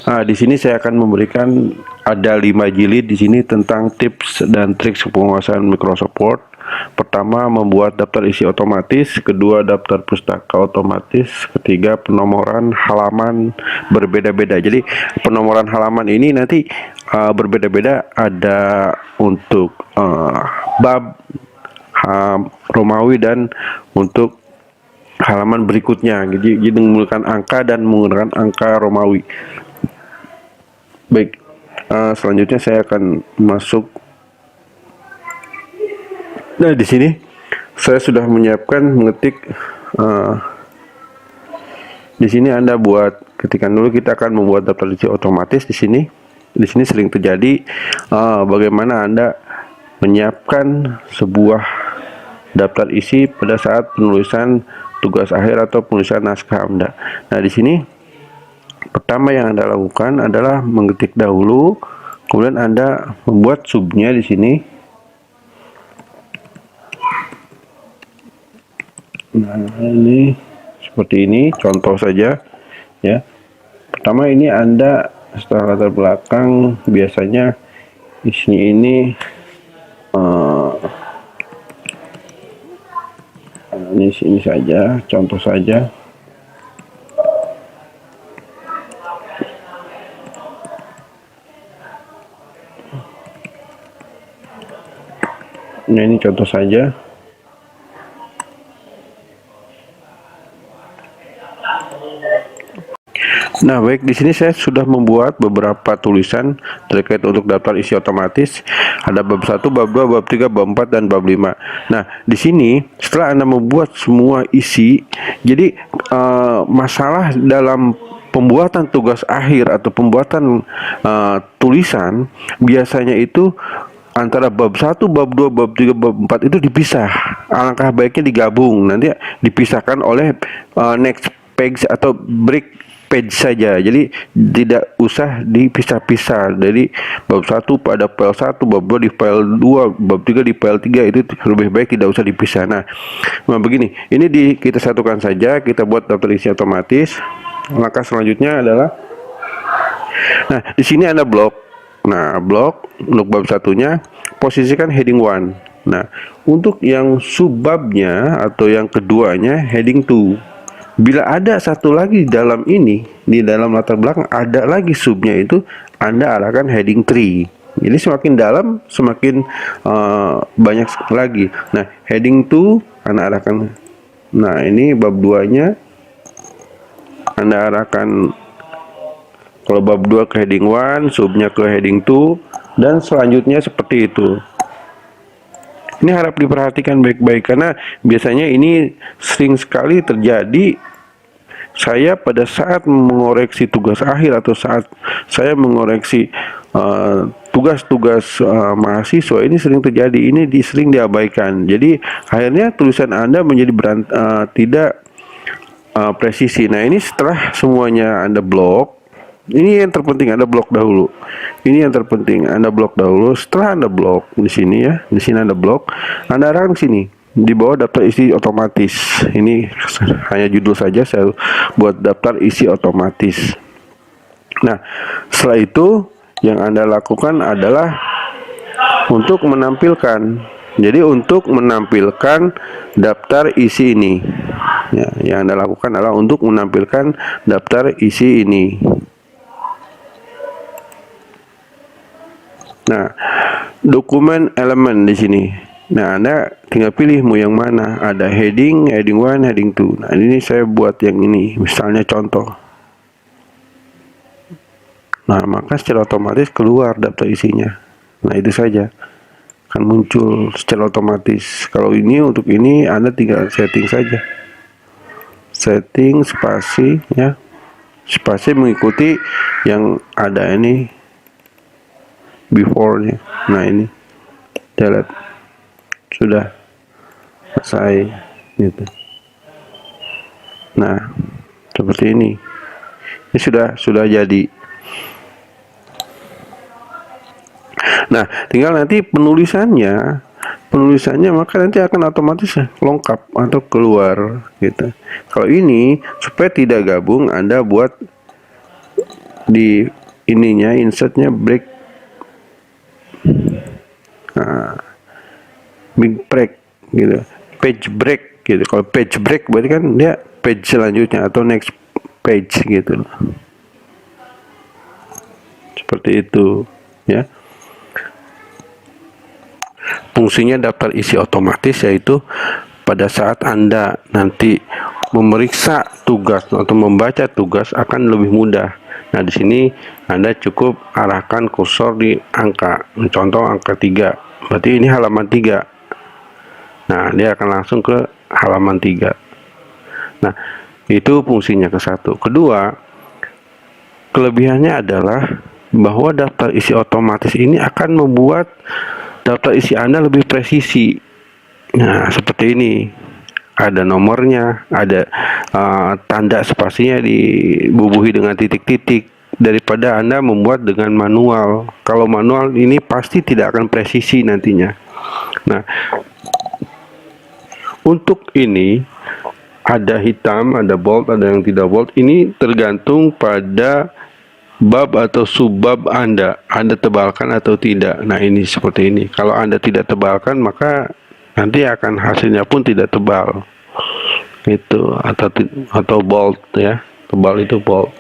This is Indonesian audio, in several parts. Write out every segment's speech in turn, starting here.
Di sini saya akan memberikan ada 5 jilid di sini tentang tips dan trik penguasaan Microsoft Word. Pertama, membuat daftar isi otomatis. Kedua, daftar pustaka otomatis. Ketiga, penomoran halaman berbeda-beda. Jadi penomoran halaman ini nanti berbeda-beda, ada untuk bab, Romawi, dan untuk halaman berikutnya. Jadi menggunakan angka dan menggunakan angka Romawi. Baik, selanjutnya saya akan masuk. Nah, di sini saya sudah menyiapkan mengetik. Di sini Anda buat ketikan dulu. Kita akan membuat daftar isi otomatis di sini. Di sini sering terjadi bagaimana Anda menyiapkan sebuah daftar isi pada saat penulisan tugas akhir atau penulisan naskah Anda. Nah, di sini pertama yang Anda lakukan adalah mengetik dahulu, kemudian Anda membuat subnya di sini. Nah, ini seperti ini, contoh saja ya. Pertama ini Anda setelah latar belakang biasanya isinya ini ini saja, contoh saja. Nah, ini contoh saja. Nah, baik, di sini saya sudah membuat beberapa tulisan terkait untuk daftar isi otomatis. Ada bab 1, bab 2, bab 3, bab 4, dan bab 5. Nah, di sini setelah Anda membuat semua isi, jadi masalah dalam pembuatan tugas akhir atau pembuatan tulisan biasanya itu antara bab 1, bab 2, bab 3, bab 4 itu dipisah. Alangkah baiknya digabung, nanti dipisahkan oleh next page atau break page saja. Jadi tidak usah dipisah-pisah. Jadi bab 1 pada file 1, bab 2 di file 2, bab 3 di file 3, itu lebih baik tidak usah dipisah. Nah, begini, ini kita satukan saja, kita buat daftar isi otomatis. Langkah selanjutnya adalah, nah, di sini ada blok. Nah, blok untuk bab satunya posisikan heading 1. Nah, untuk yang subbabnya atau yang keduanya heading 2. Bila ada satu lagi di dalam ini, di dalam latar belakang ada lagi subnya, itu Anda arahkan heading 3. Jadi semakin dalam semakin banyak lagi. Nah, heading 2 Anda arahkan. Nah, ini bab 2-nya Anda arahkan. Kalau bab 2 ke heading 1, subnya ke heading 2, dan selanjutnya seperti itu. Ini harap diperhatikan baik-baik, karena biasanya ini sering sekali terjadi. Saya pada saat mengoreksi tugas akhir atau saat saya mengoreksi tugas-tugas mahasiswa, ini sering terjadi, ini sering diabaikan. Jadi akhirnya tulisan Anda menjadi tidak presisi. Nah, ini setelah semuanya Anda blok. Ini yang terpenting, Anda blok dahulu. Ini yang terpenting, Anda blok dahulu. Setelah Anda blok di sini ya, di sini Anda blok, Anda arahkan ke sini. Di bawah daftar isi otomatis. Ini hanya judul saja, saya buat daftar isi otomatis. Nah, setelah itu yang Anda lakukan adalah untuk menampilkan. Jadi untuk menampilkan daftar isi ini. Ya, yang Anda lakukan adalah untuk menampilkan daftar isi ini. Nah, dokumen elemen di sini. Nah, Anda tinggal pilih mau yang mana. Ada heading 1, heading 2. Nah, ini saya buat yang ini. Misalnya contoh. Nah, maka secara otomatis keluar daftar isinya. Nah, itu saja. Akan muncul secara otomatis. Kalau ini untuk ini Anda tinggal setting saja. Setting spasi ya. Spasi mengikuti yang ada ini before-nya. Nah, ini delete. Sudah selesai gitu. Nah, seperti ini. Ini sudah jadi. Nah, tinggal nanti penulisannya maka nanti akan otomatis lengkap atau keluar gitu. Kalau ini supaya tidak gabung, Anda buat di ininya insertnya break, big break gitu, page break gitu. Kalau page break berarti kan dia page selanjutnya atau next page gitu loh. Seperti itu ya. Fungsinya daftar isi otomatis yaitu pada saat Anda nanti memeriksa tugas atau membaca tugas akan lebih mudah. Nah, di sini Anda cukup arahkan kursor di angka, contoh angka 3. Berarti ini halaman 3. Nah, dia akan langsung ke halaman 3. Nah, itu fungsinya ke satu. Kedua, kelebihannya adalah bahwa daftar isi otomatis ini akan membuat daftar isi Anda lebih presisi. Nah, seperti ini. Ada nomornya, ada tanda spasinya dibubuhi dengan titik-titik, daripada Anda membuat dengan manual. Kalau manual ini pasti tidak akan presisi nantinya. Nah, untuk ini ada hitam, ada bold, ada yang tidak bold. Ini tergantung pada bab atau subbab Anda tebalkan atau tidak. Nah, ini seperti ini. Kalau Anda tidak tebalkan, maka nanti akan hasilnya pun tidak tebal. Itu atau bold ya. Tebal itu bold.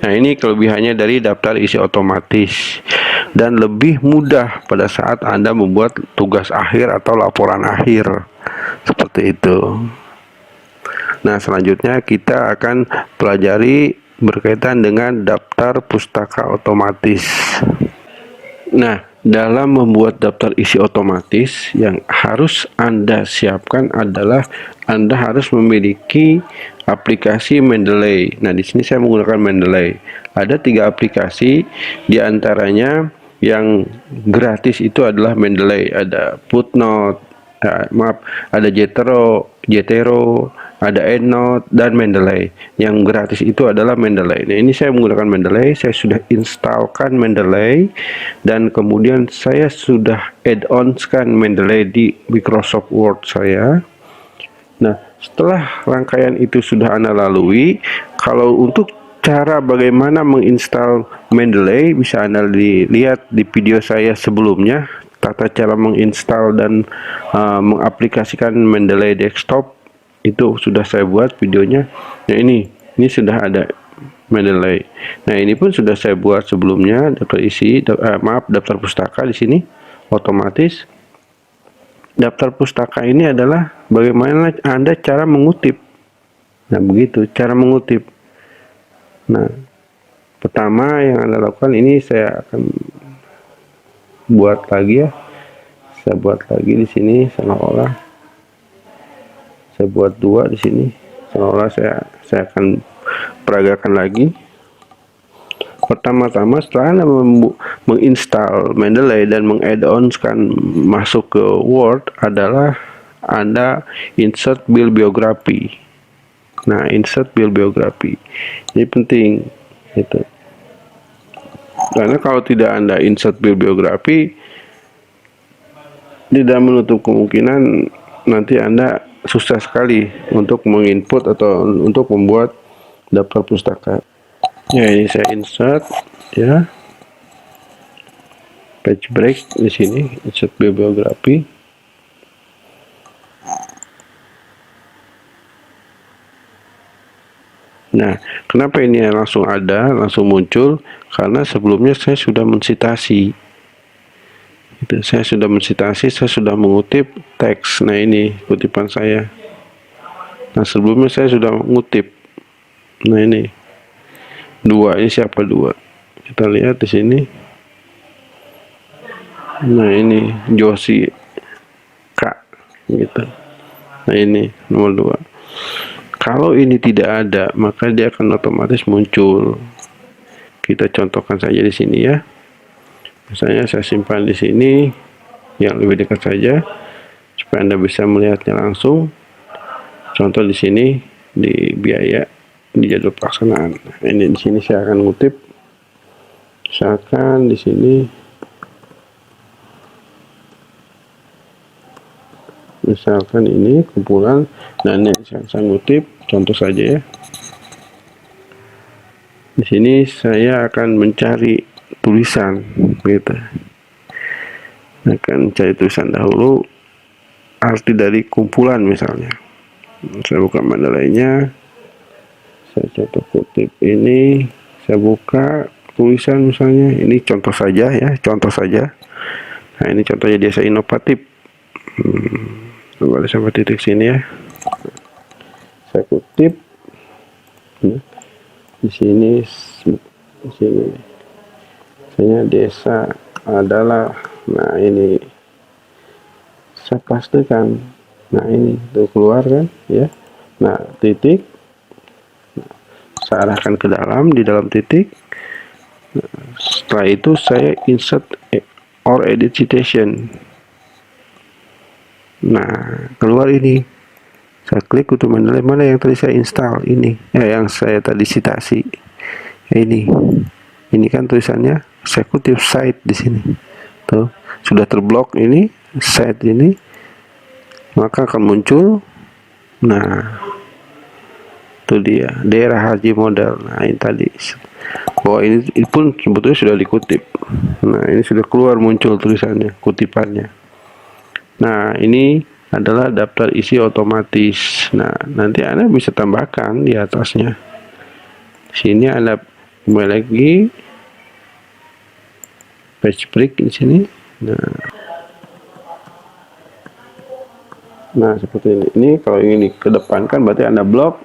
Nah, ini kelebihannya dari daftar isi otomatis dan lebih mudah pada saat Anda membuat tugas akhir atau laporan akhir. Seperti itu. Nah, selanjutnya kita akan pelajari berkaitan dengan daftar pustaka otomatis. Nah, dalam membuat daftar isi otomatis yang harus Anda siapkan adalah Anda harus memiliki aplikasi Mendeley. Nah, di sini saya menggunakan Mendeley. Ada 3 aplikasi, diantaranya yang gratis itu adalah Mendeley. Ada Footnote, ada Jetero, ada EndNote dan Mendeley. Yang gratis itu adalah Mendeley. Nah, ini saya menggunakan Mendeley. Saya sudah instalkan Mendeley dan kemudian saya sudah add-onskan Mendeley di Microsoft Word saya. Nah, setelah rangkaian itu sudah Anda lalui, kalau untuk cara bagaimana menginstal Mendeley bisa Anda lihat di video saya sebelumnya, tata cara menginstal dan mengaplikasikan Mendeley desktop. Itu sudah saya buat videonya. Nah, ini sudah ada Mendeley. Nah, ini pun sudah saya buat sebelumnya, daftar pustaka di sini otomatis. Daftar pustaka ini adalah bagaimana Anda cara mengutip. Nah, begitu cara mengutip. Nah, pertama yang Anda lakukan ini saya akan buat lagi ya. Saya buat lagi di sini seolah-olah. Saya buat 2 di sini. Seolah saya akan peragakan lagi. Pertama-tama setelah Anda menginstal Mendeley dan mengadd-onskan masuk ke Word adalah Anda insert bibliografi. Nah, insert bibliografi ini penting itu. Karena kalau tidak Anda insert bibliografi, tidak menutup kemungkinan nanti Anda susah sekali untuk menginput atau untuk membuat daftar pustaka. Ya, ini saya insert ya. Page break di sini, insert bibliografi. Nah, kenapa ini langsung ada, langsung muncul? Karena sebelumnya saya sudah mensitasi. Saya sudah mensitasi, saya sudah mengutip teks. Nah, ini kutipan saya. Nah, sebelumnya saya sudah mengutip. Nah, ini 2, ini siapa 2? Kita lihat di sini. Nah, ini Josi K gitu. Nah, ini nomor 2. Kalau ini tidak ada, maka dia akan otomatis muncul. Kita contohkan saja di sini ya. Misalnya saya simpan di sini yang lebih dekat saja supaya Anda bisa melihatnya langsung. Contoh di sini di biaya di jadwal pelaksanaan. Nah, ini di sini saya akan ngutip. Misalkan di sini ini kumpulan. Nah, ini saya ngutip contoh saja ya. Di sini saya akan mencari tulisan, gitu. Akan cari tulisan dahulu, arti dari kumpulan misalnya. Saya buka Mendeley-nya, saya contoh kutip ini, saya buka tulisan misalnya, ini contoh saja ya, contoh saja. Nah ini contohnya desa inovatif. Kembali sampai titik sini ya. Saya kutip. Di sini, misalnya desa adalah, nah ini saya pastikan, nah ini tuh keluar kan ya. Nah titik, saya arahkan ke dalam, di dalam titik. Setelah itu saya insert or edit citation. Nah keluar ini, saya klik untuk menilai mana yang tadi saya install, ini yang saya tadi citasi ini kan tulisannya, saya kutip site di sini tuh, sudah terblok ini site ini, maka akan muncul, nah itu dia daerah haji model. Nah ini tadi, bahwa ini pun sebetulnya sudah dikutip. Nah ini sudah keluar, muncul tulisannya, kutipannya. Nah ini adalah daftar isi otomatis. Nah nanti Anda bisa tambahkan di atasnya. Sini Anda kembali lagi page break di sini. Nah seperti ini. Ini kalau ini kedepankan berarti Anda blok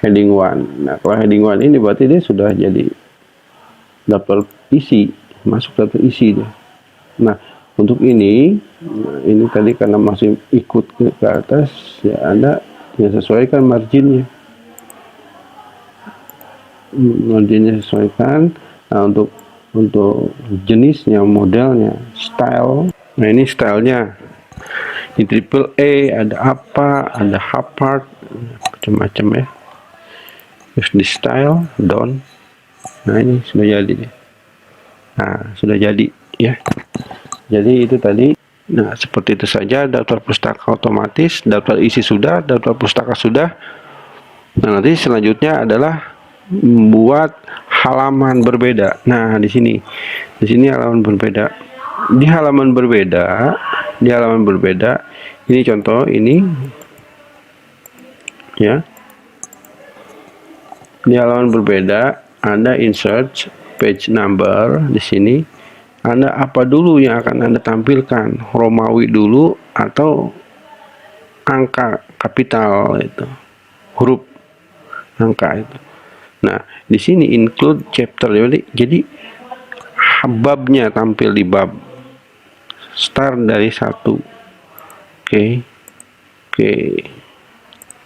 heading 1. Nah kalau heading 1 ini berarti dia sudah jadi daftar isi, masuk daftar isi dia. Nah untuk ini, nah ini tadi karena masih ikut ke atas ya, Anda ya sesuaikan marginnya. Marginnya sesuaikan. Nah untuk jenisnya, modelnya, style, nah ini stylenya, di triple A ada apa, ada half part, macam-macam ya. Terus di style down, nah ini sudah jadi, nah sudah jadi ya. Jadi itu tadi. Nah seperti itu saja, daftar pustaka otomatis, daftar isi sudah, daftar pustaka sudah. Nah nanti selanjutnya adalah membuat halaman berbeda. Nah di sini halaman berbeda. Di halaman berbeda, ini contoh ini ya. Di halaman berbeda Anda insert page number. Di sini Anda apa dulu yang akan Anda tampilkan, Romawi dulu atau angka kapital, itu huruf angka itu. Nah di sini include chapter, jadi babnya tampil di bab, start dari 1. Oke.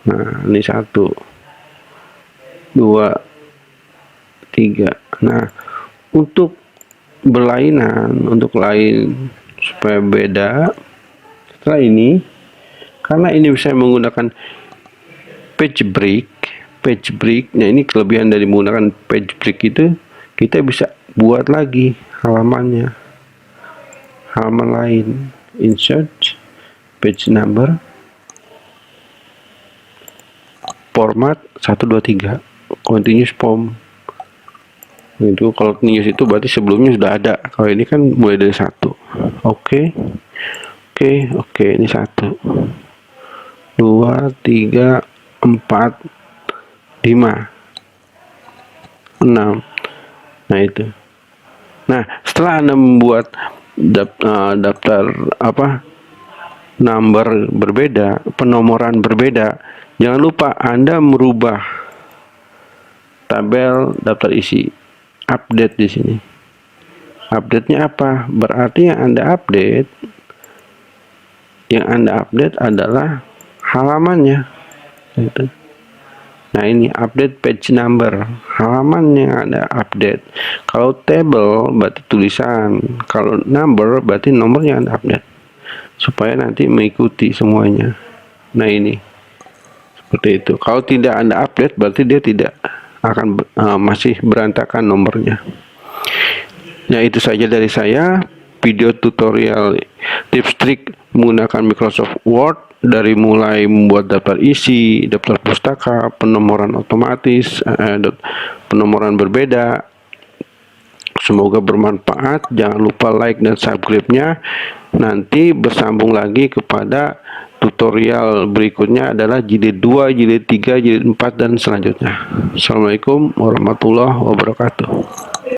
Nah ini 1, 2, 3. Nah untuk berlainan, untuk lain supaya beda, setelah ini karena ini bisa menggunakan page break. Nah ini kelebihan dari menggunakan page break itu, kita bisa buat lagi halamannya, halaman lain. Insert page number, format 1, 2, 3, continuous form. Itu kalau continuous itu berarti sebelumnya sudah ada. Kalau ini kan mulai dari 1. Oke, ini 1, 2, 3, 4, 5, 6. Nah itu. Nah setelah Anda membuat daftar number berbeda, penomoran berbeda, jangan lupa Anda merubah tabel daftar isi, update di sini. Update-nya apa? Berarti yang Anda update adalah halamannya. Gitu. Nah ini update page number, halaman yang Anda update. Kalau table berarti tulisan, kalau number berarti nomor yang Anda update, supaya nanti mengikuti semuanya. Nah ini seperti itu. Kalau tidak Anda update berarti dia tidak akan masih berantakan nomornya. Nah itu saja dari saya, video tutorial tips trik menggunakan Microsoft Word, dari mulai membuat daftar isi, daftar pustaka, penomoran otomatis, penomoran berbeda. Semoga bermanfaat. Jangan lupa like dan subscribe-nya. Nanti bersambung lagi kepada tutorial berikutnya adalah jilid 2, jilid 3, jilid 4 dan selanjutnya. Assalamualaikum warahmatullahi wabarakatuh.